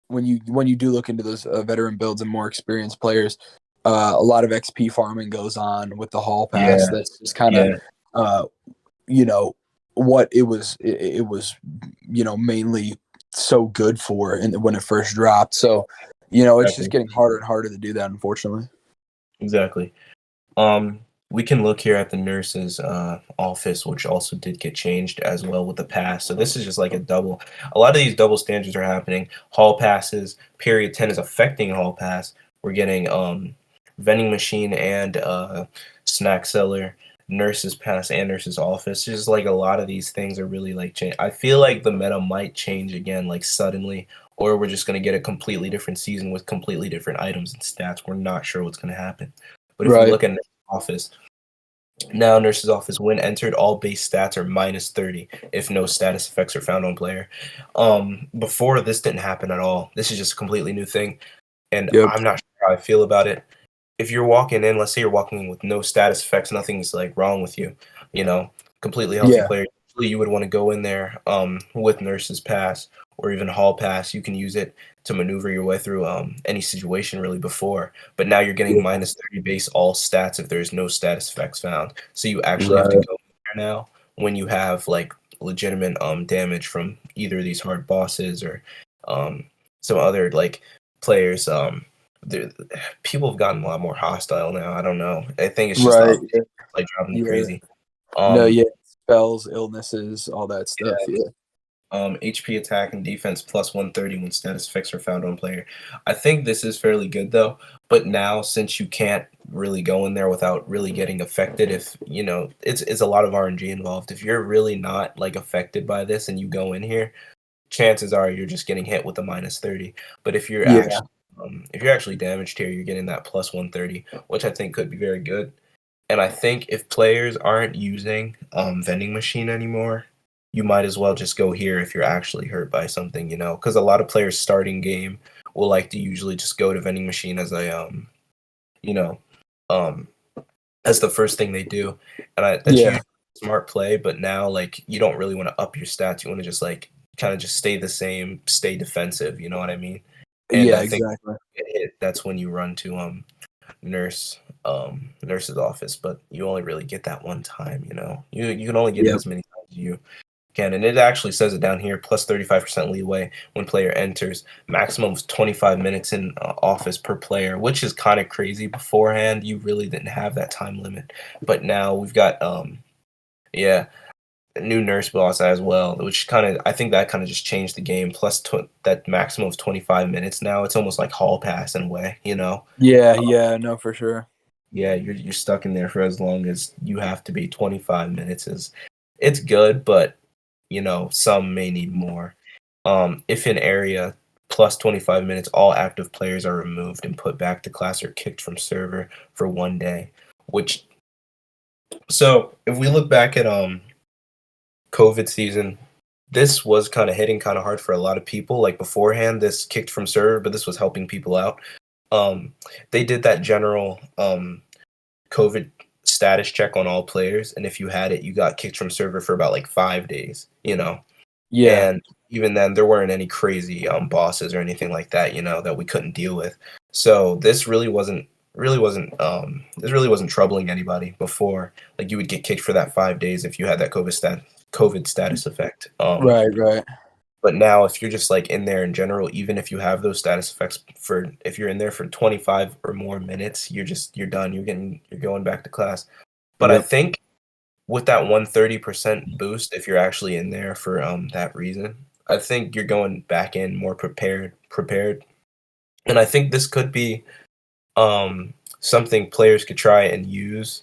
when you do look into those veteran builds and more experienced players, a lot of XP farming goes on with the hall pass. Yeah, That's just kind of yeah, uh, you know what it was mainly so good for and when it first dropped. So it's just exactly, getting harder and harder to do that, unfortunately. exactly. Um, we can look here at the nurse's office, which also did get changed as well with the pass. So this is just like a double. A lot of these double standards are happening. Hall passes, period 10 is affecting hall pass. We're getting vending machine and snack seller, nurse's pass and nurse's office. Just like a lot of these things are really like change. I feel like the meta might change again, like suddenly, or we're just gonna get a completely different season with completely different items and stats. We're not sure what's gonna happen. But if we Right. look at office, now nurse's office, when entered, all base stats are minus 30 if no status effects are found on player. Before this didn't happen at all. This is just a completely new thing, and Yep. I'm not sure how I feel about it. If you're walking in, let's say you're walking in with no status effects, nothing's like wrong with you, you know, completely healthy Yeah. player. Usually you would want to go in there with nurse's pass or even hall pass. You can use it to maneuver your way through any situation really before. But now you're getting Yeah. minus 30 base all stats if there's no status effects found. So you actually have to Right. go in there now when you have like legitimate damage from either of these hard bosses or um some other like players. There, people have gotten a lot more hostile now. I don't know. I think it's just the Right. update like driving me Yeah. crazy. No. Um, Yeah. Spells, illnesses, all that stuff. yeah, Yeah. HP attack and defense plus 130 when status effects are found on player. I think this is fairly good though. But now since you can't really go in there without really getting affected, if you know, it's a lot of RNG involved. If you're really not like affected by this and you go in here, chances are you're just getting hit with a minus 30. But Yeah. if you're actually damaged here, you're getting that plus 130, which I think could be very good. And I think if players aren't using vending machine anymore, you might as well just go here if you're actually hurt by something, you know, because a lot of players starting game will like to usually just go to vending machine as a you know, um, as the first thing they do, and that's Yeah. usually a smart play. But now, like, you don't really want to up your stats. You want to just like kind of just stay the same, stay defensive. You know what I mean? And Yeah. I think Exactly. that's when you run to nurse's office, but you only really get that one time, you know. You can only get it Yep. as many times as you can. And it actually says it down here, plus 35% leeway when player enters, maximum of 25 minutes in office per player, which is kind of crazy. Beforehand, you really didn't have that time limit. But now we've got yeah, a new nurse boss as well, which kind of I think that kind of just changed the game. Plus that maximum of 25 minutes now, it's almost like hall pass in a way, you know. Yeah. Yeah. No, for sure. Yeah, you're stuck in there for as long as you have to be. 25 minutes is it's good, but you know, some may need more. If in area plus 25 minutes, all active players are removed and put back to class or kicked from server for 1 day. Which so if we look back at COVID season, this was kind of hitting kind of hard for a lot of people. Like beforehand, this kicked from server, but this was helping people out. Um, they did that general COVID status check on all players, and if you had it, you got kicked from server for about like 5 days, you know. Yeah. And even then, there weren't any crazy bosses or anything like that, you know, that we couldn't deal with. So this really wasn't troubling anybody before. Like you would get kicked for that 5 days if you had that COVID status effect. Right. Right. But now, if you're just like in there in general, even if you have those status effects for if you're in there for 25 or more minutes, you're done. You're going back to class. But I Yep. think with that 130% boost, if you're actually in there for that reason, I think you're going back in more prepared. And I think this could be something players could try and use.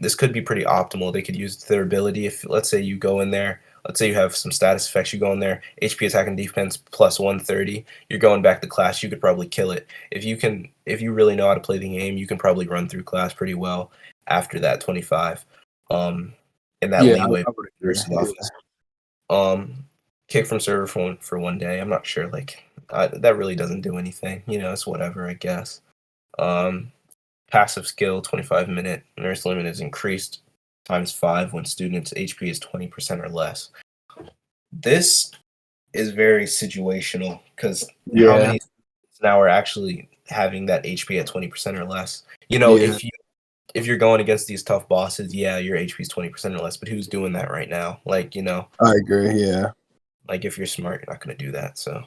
This could be pretty optimal. They could use their ability if let's say you go in there let's say you have some status effects, you go in there, HP attack and defense plus 130, you're going back to class, you could probably kill it. If you really know how to play the game, you can probably run through class pretty well after that 25. And that Yeah, leeway I would agree. versus offense. Kick from server for 1 day. I'm not sure. That really doesn't do anything. It's whatever, I guess. Passive skill 25-minute nurse limit is increased ×5 when students' HP is 20% or less. This is very situational because how many now are actually having that HP at 20% or less? If you're going against these tough bosses, yeah, your HP is 20% or less, but who's doing that right now? I agree. Yeah. If you're smart, you're not going to do that. So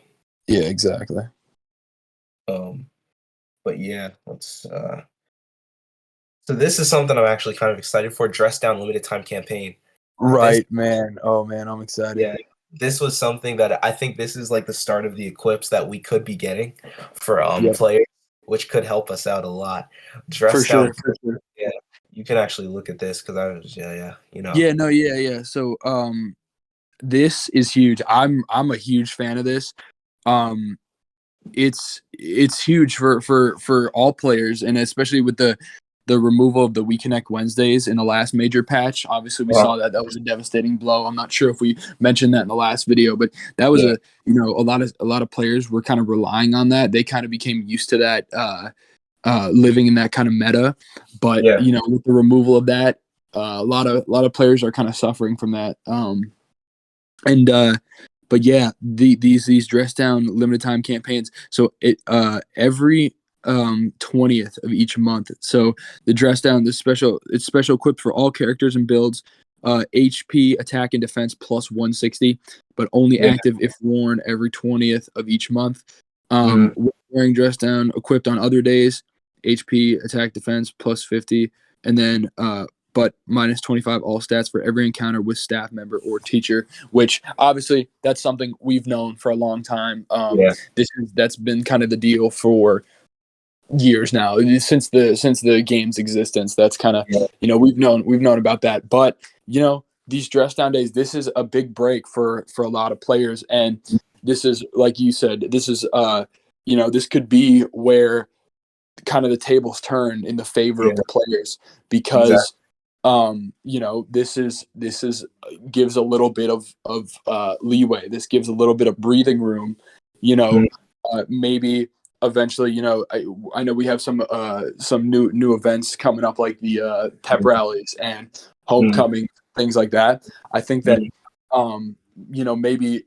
Yeah, exactly. But yeah, let's. So this is something I'm actually kind of excited for. Dress Down limited time campaign. Right, man. Oh man, I'm excited. Yeah, this was something that I think this is like the start of the eclipse that we could be getting for players, which could help us out a lot. Dress Down. For sure. Yeah, you can actually look at this because I was yeah. Yeah. So this is huge. I'm a huge fan of this. It's huge for all players, and especially with the removal of the We Connect Wednesdays in the last major patch. Obviously, we saw that was a devastating blow. I'm not sure if we mentioned that in the last video, but that was a lot of players were kind of relying on that. They kind of became used to that, living in that kind of meta. But with the removal of that, a lot of players are kind of suffering from that. But yeah, these Dress Down limited time campaigns. So it every 20th of each month. So the Dress Down, it's special equipped for all characters and builds. HP attack and defense plus 160, but only active if worn every 20th of each month. Wearing Dress Down equipped on other days, HP attack defense plus 50, and then but minus 25 all stats for every encounter with staff member or teacher, which obviously that's something we've known for a long time. That's been kind of the deal for years now, since the game's existence. That's kind of we've known about that. But these Dress Down days, this is a big break for a lot of players, and this is, like you said, this is this could be where kind of the tables turn in the favor of the players, because this is gives a little bit of leeway. This gives a little bit of breathing room. Maybe eventually, I know we have some new events coming up, like the pep rallies and homecoming, things like that. I think that maybe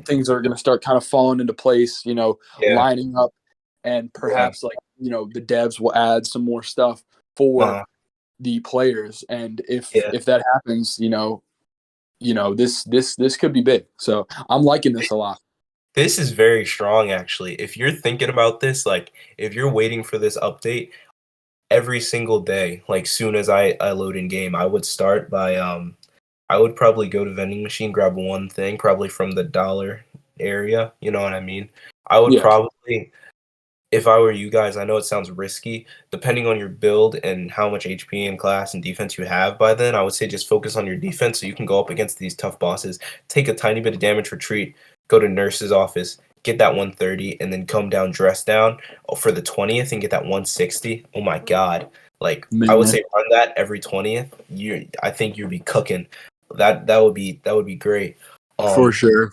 things are going to start kind of falling into place, lining up, and perhaps the devs will add some more stuff for the players, and if that happens, this could be big. So I'm liking this a lot. This is very strong, actually. If you're thinking about this, if you're waiting for this update every single day, soon as I load in game, I would start by I would probably go to vending machine, grab one thing, probably from the dollar area. You know what I mean? I would probably, if I were you guys, I know it sounds risky, depending on your build and how much HP and class and defense you have by then, I would say just focus on your defense so you can go up against these tough bosses, take a tiny bit of damage, retreat, go to nurse's office, get that 130, and then come down, Dress Down for the 20th and get that 160. Oh my God. I would say run that every 20th. I think you'd be cooking. That would be great. For sure.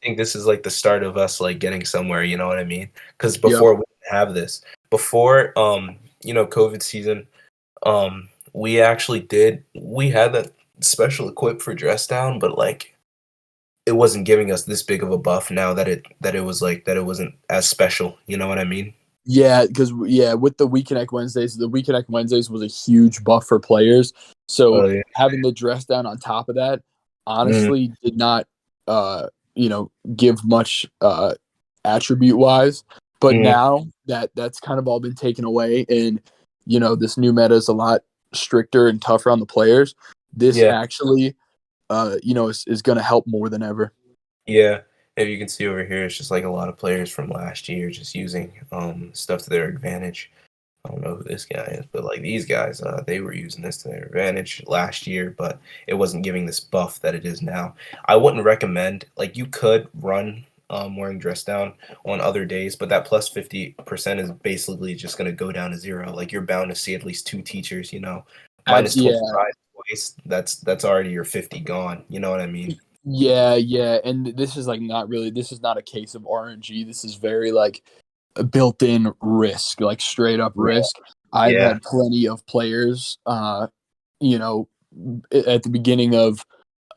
I think this is the start of us getting somewhere, you know what I mean? Because before we didn't have this. Before COVID season, we had that special equip for Dress Down, but it wasn't giving us this big of a buff now that it wasn't as special, you know what I mean? Yeah, because with the We Connect Wednesdays, was a huge buff for players. So having the Dress Down on top of that honestly did not give much attribute wise. But now that's kind of all been taken away, and this new meta is a lot stricter and tougher on the players. This actually is going to help more than ever. Yeah. If you can see over here, it's just a lot of players from last year just using stuff to their advantage. I don't know who this guy is, but like these guys, they were using this to their advantage last year, but it wasn't giving this buff that it is now. I wouldn't recommend, like, you could run wearing dress down on other days, but that plus 50% is basically just going to go down to zero. Like, you're bound to see at least two teachers, minus Yeah, 25 twice. That's already your 50 gone. You know what I mean? yeah, and this is like not really. This is not a case of RNG. This is very like a built-in risk, like straight up Yeah. risk. I've Yeah. had plenty of players, you know, at the beginning of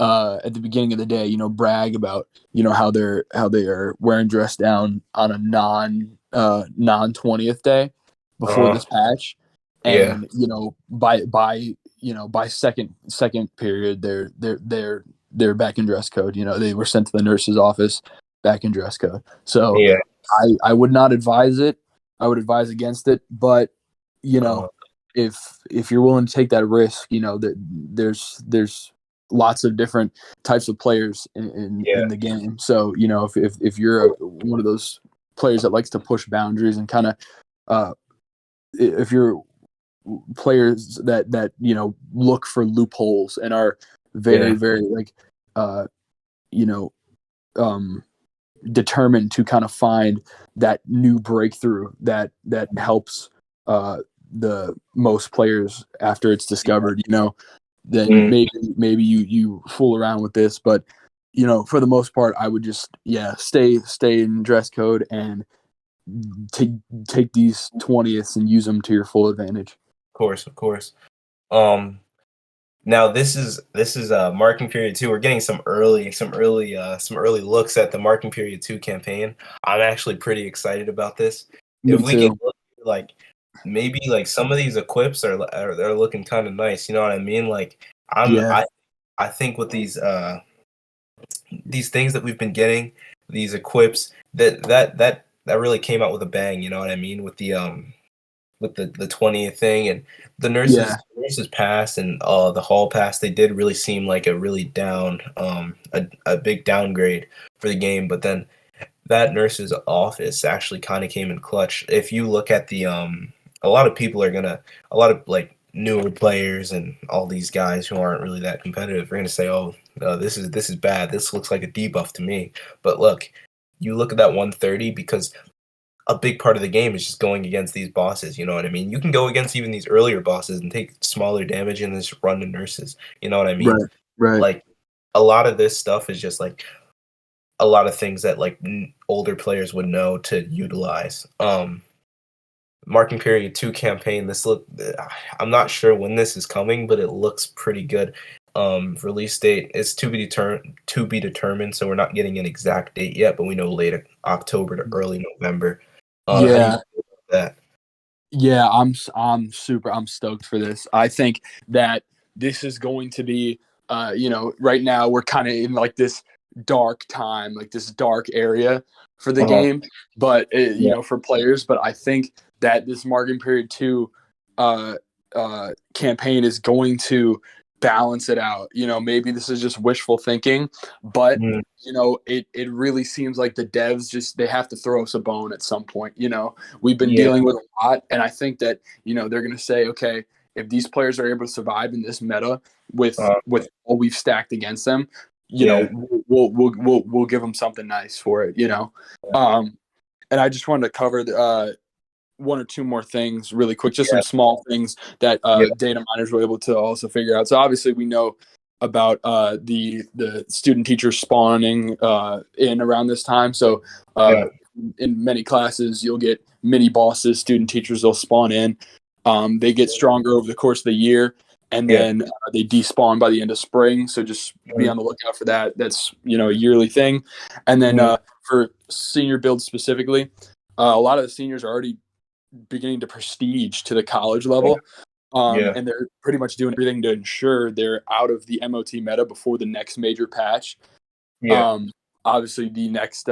the day, brag about how they are wearing dress down on a non 20th day before Uh, this patch, yeah. and by second period they're back in dress code. They were sent to the nurse's office back in dress code. So Yeah. I would not advise it. I would advise against it. But Uh, if you're willing to take that risk, that there's lots of different types of players yeah. in the game. So if you're one of those players that likes to push boundaries and kind of if you're players that look for loopholes and are very Yeah. very like you know um determined to kind of find that new breakthrough that helps the most players after it's discovered, then Mm, maybe you fool around with this. But for the most part, I would just stay in dress code and take take these 20ths and use them to your full advantage. of course, of course. Um, Now this is marking period two. We're getting some early looks at the marking period two campaign. I'm actually pretty excited about this. Me If we can too. look, like, maybe like some of these equips are looking kind of nice. You know what I mean? Like, I'm Yeah, I think with these things that we've been getting, these equips that really came out with a bang. You know what I mean? With the 20th thing, and the yeah, nurses pass and the hall pass, they did really seem like a really down a big downgrade for the game. But then that nurse's office actually kind of came in clutch. If you look at the a lot of people are gonna a lot of like newer players and all these guys who aren't really that competitive are gonna say, oh, this is bad, this looks like a debuff to me. But look, you look at that 130, because a big part of the game is just going against these bosses. You know what I mean? You can go against even these earlier bosses and take smaller damage and just run the nurses. You know what I mean? right, right. Like, a lot of this stuff is just like a lot of things that like older players would know to utilize. Marking period two campaign. I'm not sure when this is coming, but it looks pretty good. Release date is to be determined, so we're not getting an exact date yet, but we know late October to early November. How do you Yeah, feel about that? yeah. I'm stoked for this. I think that this is going to be, right now we're kind of in like this dark time, like this dark area for the Uh-huh. game, but Yeah. for players. But I think that this margin period two uh, campaign is going to balance it out. Maybe this is just wishful thinking, but Mm, it really seems like the devs just they have to throw us a bone at some point. We've been yeah. dealing with a lot, and I think that they're going to say, okay, if these players are able to survive in this meta with Uh, all we've stacked against them, yeah. we'll give them something nice for it. Um, and I just wanted to cover one or two more things really quick, just Yeah. some small things that Yeah. data miners were able to also figure out. So obviously we know about the student teachers spawning in around this time. So Yeah. in many classes, you'll get mini bosses, student teachers, they'll spawn in. They get stronger over the course of the year, and Yeah. then they despawn by the end of spring. So just be Mm, on the lookout for that. That's a yearly thing. And then mm, for senior builds specifically, a lot of the seniors are already beginning to prestige to the college yeah. level. Yeah. And they're pretty much doing everything to ensure they're out of the MOT meta before the next major patch. Yeah. Um, Obviously, the next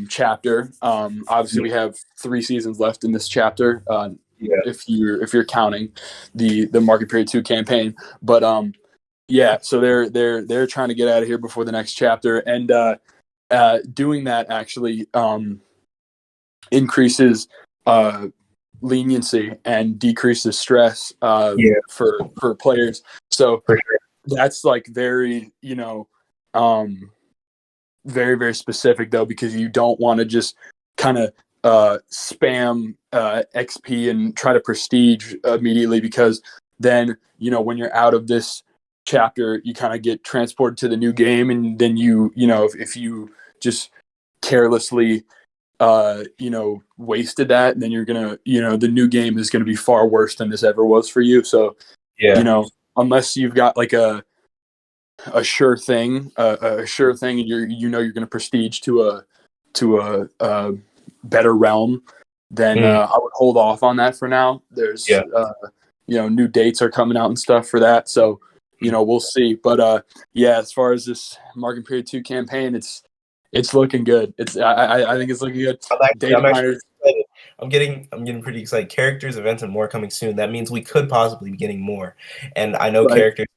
chapter. Obviously, Mm, we have 3 seasons left in this chapter. yeah. If you're counting the market period two campaign, but yeah, so they're trying to get out of here before the next chapter, and doing that actually increases leniency and decreases stress Yeah, for players. So for sure. that's like very, very, very specific though, because you don't want to just kind of spam XP and try to prestige immediately, because then, when you're out of this chapter, you kind of get transported to the new game. And then if you just carelessly, wasted that, then you're going to, the new game is going to be far worse than this ever was for you. So, Yeah, unless you've got like a sure thing, and you're going to prestige to a better realm, then mm, I would hold off on that for now. There's yeah. new dates are coming out and stuff for that, so we'll see. But yeah, as far as this Marking Period 2 campaign, it's looking good. I think it's looking good. I'm Data actually miners, excited. I'm getting pretty excited. Characters, events, and more coming soon. That means we could possibly be getting more. And I know right? characters.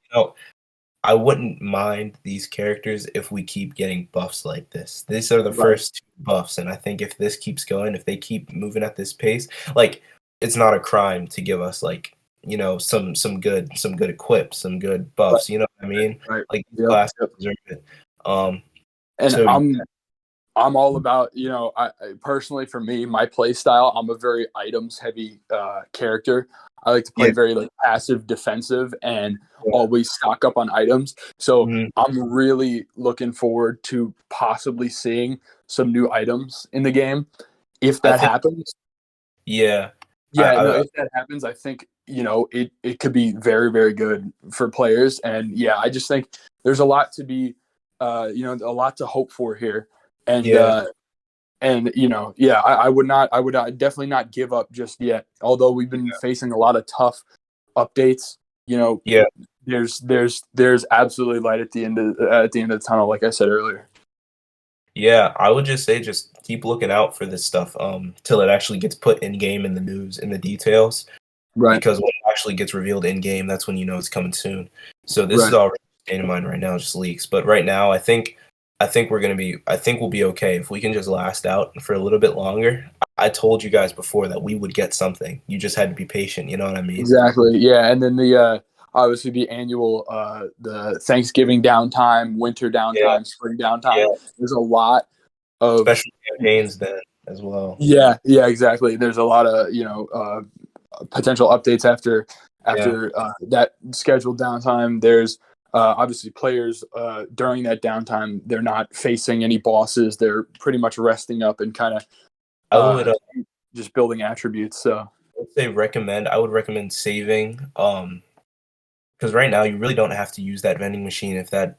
I wouldn't mind these characters if we keep getting buffs like this. These are the Right. first two buffs, and I think if this keeps going, if they keep moving at this pace, like it's not a crime to give us like some good equips, some good Right. buffs. You know what I mean? Right. Like these Yep. classes Yep. deserve it. Um, And so I'm all about, I personally, for me, my play style, I'm a very items heavy character. I like to play yeah, very like passive defensive and yeah. always stock up on items. So Mhm. I'm really looking forward to possibly seeing some new items in the game. If I that think happens, yeah. yeah, no, I if that happens, I think, it could be very, very good for players. And yeah, I just think there's a lot to be, a lot to hope for here. And, yeah. yeah, I would definitely not give up just yet. Although we've been facing a lot of tough updates, Yeah. there's absolutely light at the end of the tunnel, like I said earlier. Yeah, I would just say just keep looking out for this stuff till it actually gets put in game in the news in the details, Right, because when it actually gets revealed in game, that's when you know it's coming soon. So this is right. already state of mind right now, just leaks. But right now, I think we'll be okay if we can just last out for a little bit longer. I told you guys before that we would get something. You just had to be patient. You know what I mean? Exactly. Yeah, and then the obviously the annual the Thanksgiving downtime, winter Yeah, downtime, spring yeah. downtime. There's a lot of Special campaigns then as well. yeah, yeah, exactly. There's a lot of potential updates after Yeah. that scheduled downtime. There's obviously players during that downtime. They're not facing any bosses. They're pretty much resting up and kind of I would just building attributes. So I would recommend saving because right now you really don't have to use that vending machine if that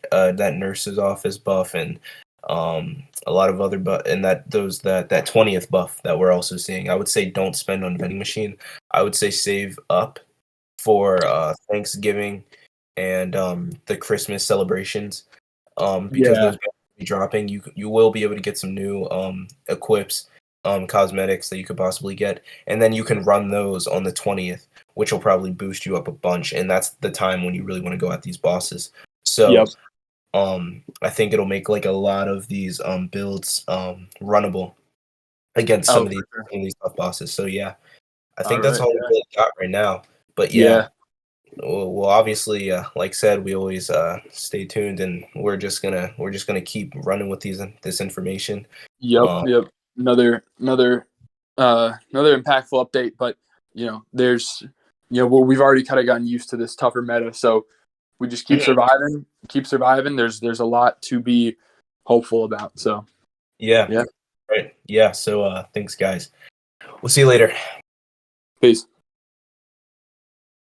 nurse's office buff and a lot of other buff and that 20th buff that we're also seeing. I would say don't spend on vending machine. I would say save up for Thanksgiving and the Christmas celebrations because yeah, those will be dropping. You will be able to get some new equips, cosmetics that you could possibly get, and then you can run those on the 20th, which will probably boost you up a bunch, and that's the time when you really want to go at these bosses. So yep. I think it'll make like a lot of these builds runnable against Oh, for sure. some of these tough bosses. So yeah, I All think that's right. all we really got right now. But yeah, Yeah. well obviously, like said, we always stay tuned, and we're just gonna keep running with this information. Yep, Um, yep. Another impactful update, but there's well, we've already kind of gotten used to this tougher meta, so we just keep surviving, keep surviving. There's a lot to be hopeful about. So yeah, yeah, right. Yeah. So thanks, guys. We'll see you later. peace.